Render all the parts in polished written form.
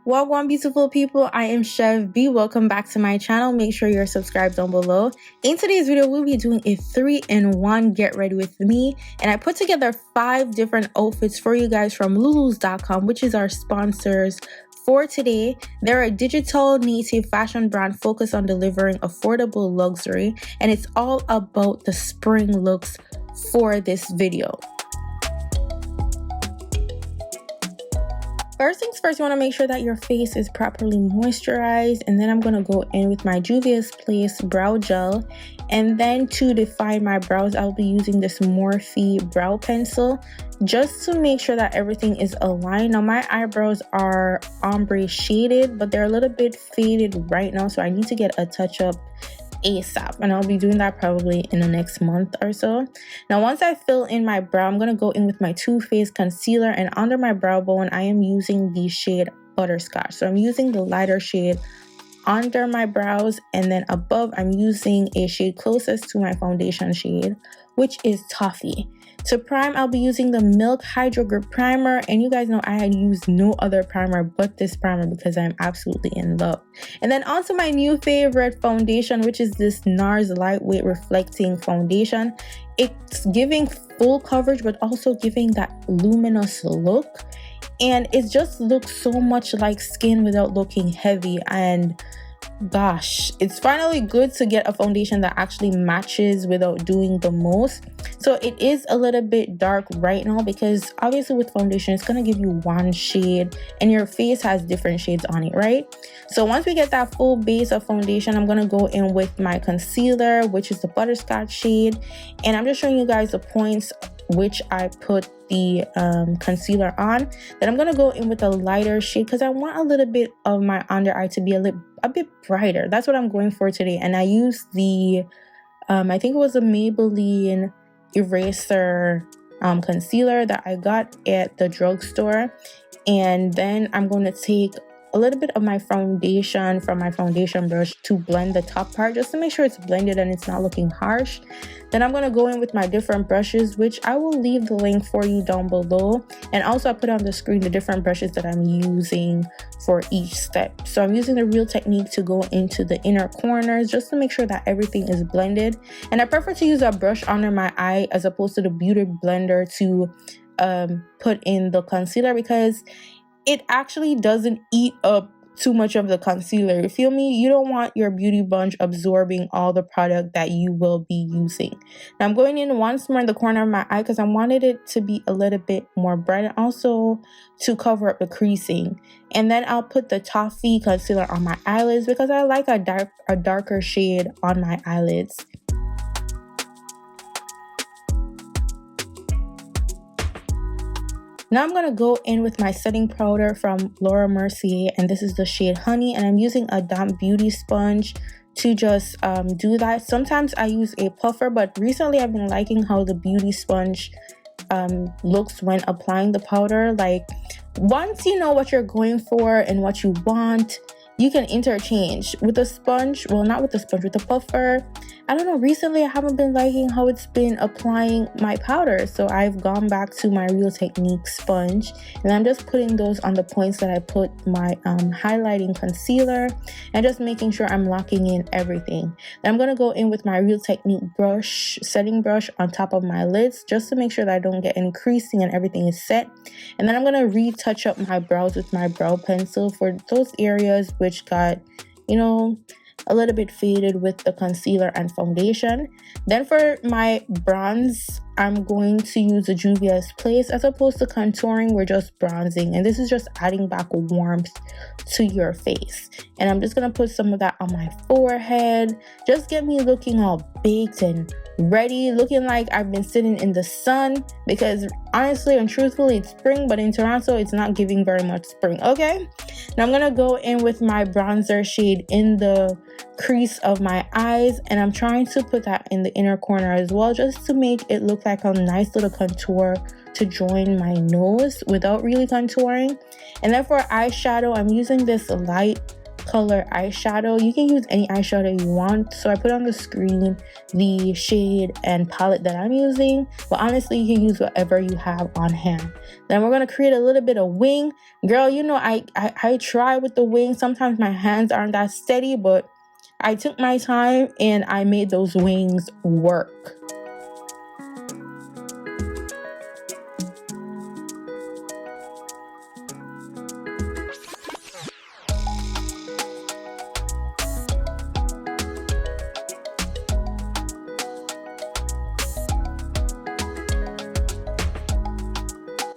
Welcome, beautiful people. I am Chev. Welcome back to my channel. Make sure you're subscribed down below. In today's video, we'll be doing a 3-in-1 get ready with me, and I put together 5 different outfits for you guys from Lulus.com, which is our sponsors for today. They're a digital native fashion brand focused on delivering affordable luxury, and it's all about the spring looks for this video. First things first, you want to make sure that your face is properly moisturized, and then I'm going to go in with my Juvia's Place brow gel. And then to define my brows, I'll be using this Morphe brow pencil just to make sure that everything is aligned. Now my eyebrows are ombre shaded, but they're a little bit faded right now, so I need to get a touch up ASAP, and I'll be doing that probably in the next month or so. Now once I fill in my brow, I'm going to go in with my Too Faced concealer, and under my brow bone I am using the shade Butterscotch. So I'm using the lighter shade under my brows, and then above I'm using a shade closest to my foundation shade, which is Toffee. To prime, I'll be using the Milk Hydro Grip Primer, and you guys know I had used no other primer but this primer because I'm absolutely in love. And then onto my new favorite foundation, which is this NARS Lightweight Reflecting Foundation. It's giving full coverage but also giving that luminous look, and it just looks so much like skin without looking heavy. And gosh, it's finally good to get a foundation that actually matches without doing the most. So it is a little bit dark right now because obviously with foundation it's going to give you one shade and your face has different shades on it, right? So once we get that full base of foundation, I'm going to go in with my concealer, which is the Butterscotch shade, and I'm just showing you guys the points which I put the concealer on. Then I'm going to go in with a lighter shade because I want a little bit of my under eye to be a bit brighter. That's what I'm going for today. And I used the I think it was a Maybelline eraser concealer that I got at the drugstore. And then I'm going to take a little bit of my foundation from my foundation brush to blend the top part just to make sure it's blended and it's not looking harsh. Then I'm going to go in with my different brushes, which I will leave the link for you down below, and also I put on the screen the different brushes that I'm using for each step. So I'm using the Real Technique to go into the inner corners just to make sure that everything is blended, and I prefer to use a brush under my eye as opposed to the beauty blender to put in the concealer, because it actually doesn't eat up too much of the concealer. You feel me? You don't want your beauty sponge absorbing all the product that you will be using. Now I'm going in once more in the corner of my eye because I wanted it to be a little bit more bright and also to cover up the creasing. And then I'll put the Toffee concealer on my eyelids because I like a darker shade on my eyelids. Now I'm going to go in with my setting powder from Laura Mercier, and this is the shade Honey, and I'm using a damp beauty sponge to just do that. Sometimes I use a puffer, but recently I've been liking how the beauty sponge looks when applying the powder. Like, once you know what you're going for and what you want, you can interchange with the sponge. Well, not with the sponge, with the puffer. I don't know, recently I haven't been liking how it's been applying my powder, so I've gone back to my Real Technique sponge, and I'm just putting those on the points that I put my highlighting concealer, and just making sure I'm locking in everything. Then I'm going to go in with my Real Technique brush, setting brush on top of my lids just to make sure that I don't get any creasing and everything is set. And then I'm going to retouch up my brows with my brow pencil for those areas which got, you know, a little bit faded with the concealer and foundation. Then for my bronze, I'm going to use the Juvia's Place. As opposed to contouring, we're just bronzing, and this is just adding back warmth to your face. And I'm just gonna put some of that on my forehead, just get me looking all baked and ready, looking like I've been sitting in the sun, because honestly and truthfully it's spring, but in Toronto it's not giving very much spring. Okay, now I'm gonna go in with my bronzer shade in the crease of my eyes, and I'm trying to put that in the inner corner as well, just to make it look like a nice little contour to join my nose without really contouring. And then for eyeshadow, I'm using this light color eyeshadow. You can use any eyeshadow you want. So I put on the screen the shade and palette that I'm using, but honestly you can use whatever you have on hand. Then we're going to create a little bit of wing. Girl, you know, I try with the wing. Sometimes my hands aren't that steady, but I took my time and I made those wings work.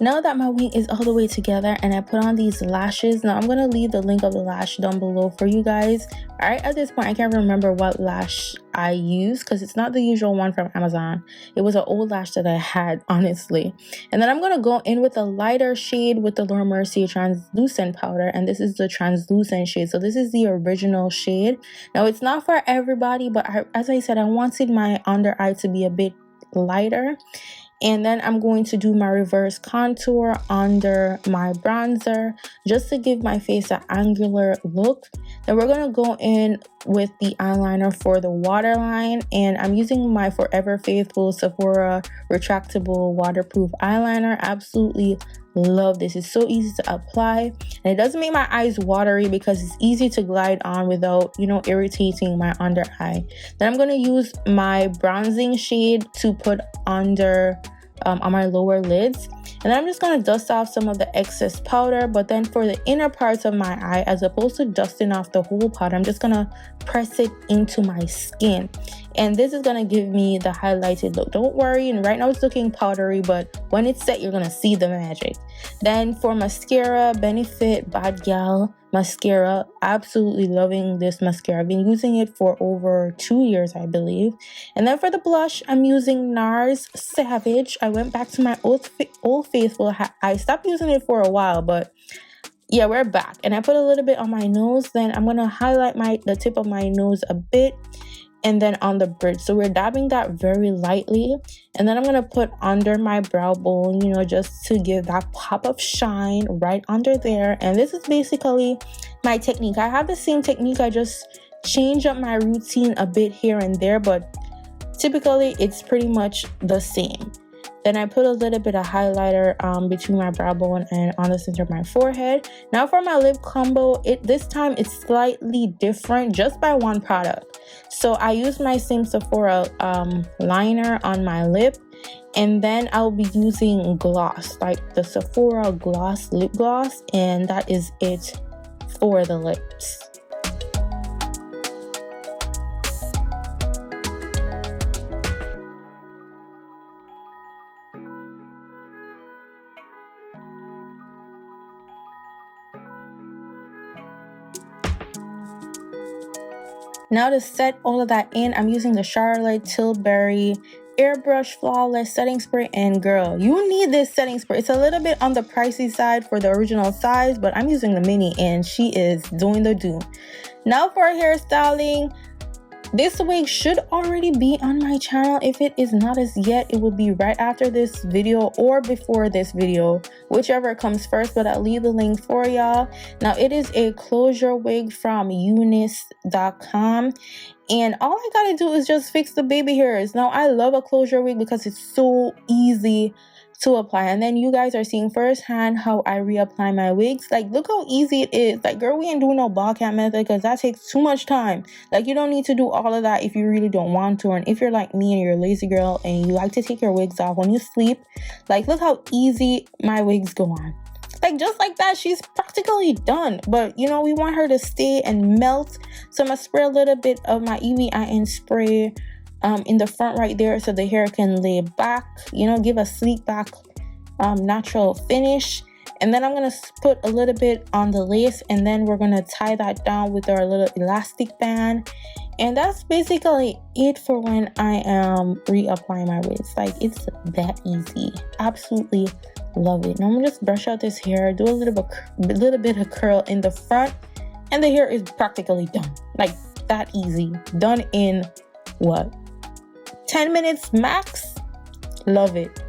Now that my wing is all the way together and I put on these lashes, now I'm going to leave the link of the lash down below for you guys. Alright, at this point I can't remember what lash I used because it's not the usual one from Amazon. It was an old lash that I had, honestly. And then I'm going to go in with a lighter shade with the Laura Mercier translucent powder, and this is the translucent shade. So this is the original shade. Now it's not for everybody, but as I said, I wanted my under eye to be a bit lighter. And then I'm going to do my reverse contour under my bronzer just to give my face an angular look. Then we're going to go in with the eyeliner for the waterline, and I'm using my Forever Faithful Sephora retractable waterproof eyeliner. Absolutely love this. It's so easy to apply and it doesn't make my eyes watery because it's easy to glide on without, you know, irritating my under eye. Then I'm going to use my bronzing shade to put under on my lower lids, and I'm just going to dust off some of the excess powder. But then for the inner parts of my eye, as opposed to dusting off the whole powder, I'm just going to press it into my skin, and this is going to give me the highlighted look. Don't worry, and right now it's looking powdery, but when it's set you're going to see the magic. Then for mascara, Benefit Bad Gal mascara. Absolutely loving this mascara. I've been using it for over 2 years, I believe. And then for the blush, I'm using NARS Savage. I went back to my old faithful. I stopped using it for a while, but yeah, we're back. And I put a little bit on my nose. Then I'm going to highlight the tip of my nose a bit, and then on the bridge. So we're dabbing that very lightly, and then I'm going to put under my brow bone, you know, just to give that pop of shine right under there. And this is basically my technique. I have the same technique, I just change up my routine a bit here and there, but typically it's pretty much the same. Then I put a little bit of highlighter between my brow bone and on the center of my forehead. Now for my lip combo, this time it's slightly different just by one product. So I use my same Sephora liner on my lip, and then I'll be using gloss, like the Sephora gloss lip gloss, and that is it for the lips. Now to set all of that in, I'm using the Charlotte Tilbury Airbrush Flawless Setting Spray, and girl, you need this setting spray. It's a little bit on the pricey side for the original size, but I'm using the mini and she is doing the do. Now for hairstyling, this wig should already be on my channel. If it is not as yet, it will be right after this video or before this video, whichever comes first, but I'll leave the link for y'all. Now it is a closure wig from Eunice.com, and all I gotta do is just fix the baby hairs. Now I love a closure wig because it's so easy to apply, and then you guys are seeing firsthand how I reapply my wigs. Like, look how easy it is. Like, girl, we ain't doing no ball cap method because that takes too much time. Like, you don't need to do all of that if you really don't want to. And if you're like me and you're a lazy girl and you like to take your wigs off when you sleep, like, look how easy my wigs go on. Like, just like that, she's practically done. But you know, we want her to stay and melt, so I'm gonna spray a little bit of my EVIN spray in the front right there so the hair can lay back, you know, give a sleek back natural finish. And then I'm gonna put a little bit on the lace, and then we're gonna tie that down with our little elastic band. And that's basically it for when I am reapplying my wigs. Like, it's that easy. Absolutely love it. Now I'm gonna just brush out this hair, do a little bit of curl in the front, and the hair is practically done. Like, that easy. Done in what, 10 minutes max? Love it.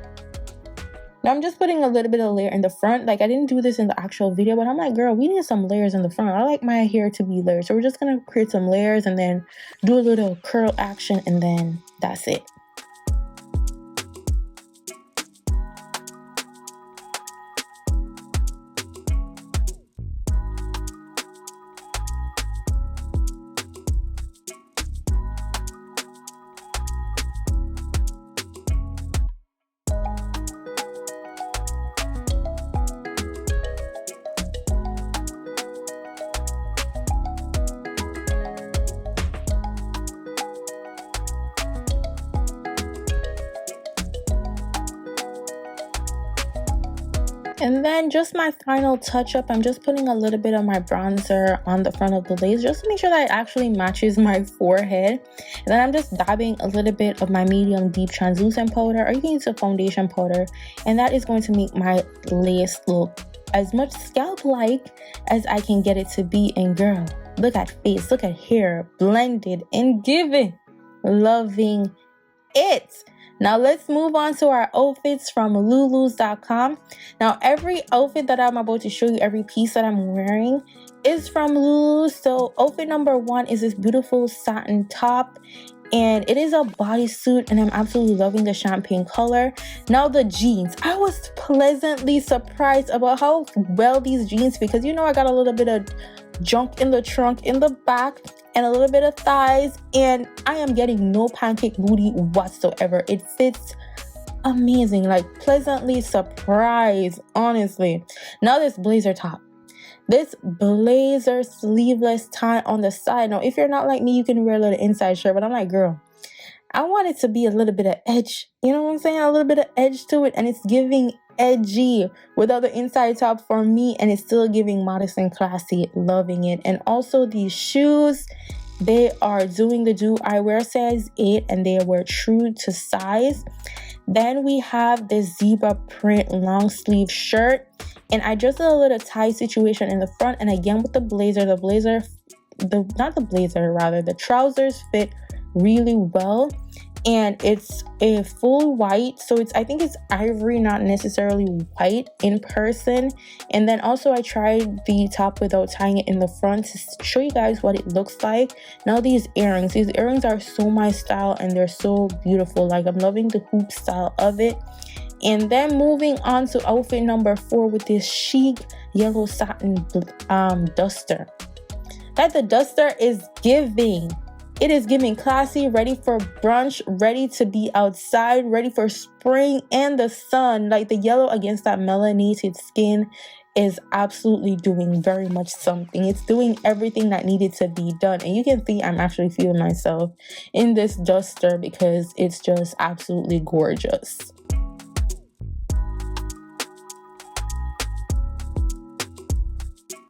Now I'm just putting a little bit of layer in the front. Like I didn't do this in the actual video, but I'm like, girl, we need some layers in the front. I like my hair to be layered. So we're just gonna create some layers and then do a little curl action, and then that's it. And then just my final touch up, I'm just putting a little bit of my bronzer on the front of the lace just to make sure that it actually matches my forehead. And then I'm just dabbing a little bit of my medium deep translucent powder, or you can use a foundation powder, and that is going to make my lace look as much scalp-like as I can get it to be. And girl, look at face, look at hair, blended and given. Loving it. Now let's move on to our outfits from Lulus.com. Now every outfit that I'm about to show you, every piece that I'm wearing is from Lulus. So outfit number 1 is this beautiful satin top, and it is a bodysuit, and I'm absolutely loving the champagne color. Now the jeans, I was pleasantly surprised about how well these jeans fit, because you know I got a little bit of junk in the trunk in the back and a little bit of thighs, and I am getting no pancake booty whatsoever. It fits amazing, like pleasantly surprised, honestly. Now this blazer top, this blazer sleeveless tie on the side. Now if you're not like me, you can wear a little inside shirt, but I'm like, girl, I want it to be a little bit of edge, you know what I'm saying, a little bit of edge to it, and it's giving edgy without the inside top for me, and it's still giving modest and classy. Loving it. And also these shoes, they are doing the do. I wear size 8 and they were true to size. Then we have this zebra print long sleeve shirt, and I just did a little tie situation in the front, and again with the trousers fit really well, and it's a full white, so I think it's ivory, not necessarily white in person. And then also I tried the top without tying it in the front to show you guys what it looks like. Now these earrings are so my style, and they're so beautiful. Like I'm loving the hoop style of it. And then moving on to outfit number 4 with this chic yellow satin duster. That the duster is giving. It is giving classy, ready for brunch, ready to be outside, ready for spring and the sun. Like the yellow against that melanated skin is absolutely doing very much something. It's doing everything that needed to be done. And you can see I'm actually feeling myself in this duster because it's just absolutely gorgeous.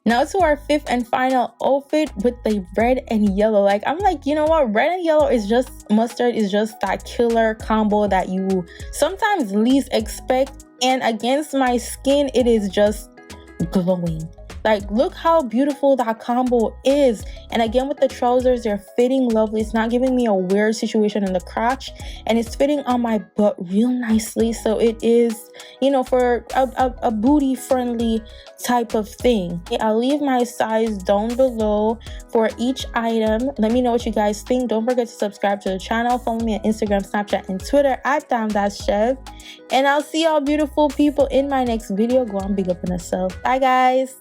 Now to our 5th and final outfit with the red and yellow. Like I'm like, you know what, red and yellow is just mustard, is just that killer combo that you sometimes least expect, and against my skin it is just glowing. Like look how beautiful that combo is. And again with the trousers, they're fitting lovely. It's not giving me a weird situation in the crotch, and it's fitting on my butt real nicely. So it is, you know, for a booty friendly type of thing. I'll leave my size down below for each item. Let me know what you guys think. Don't forget to subscribe to the channel. Follow me on Instagram, Snapchat, and Twitter at Chev. And I'll see y'all beautiful people in my next video. Go on, big up on yourself. Bye guys.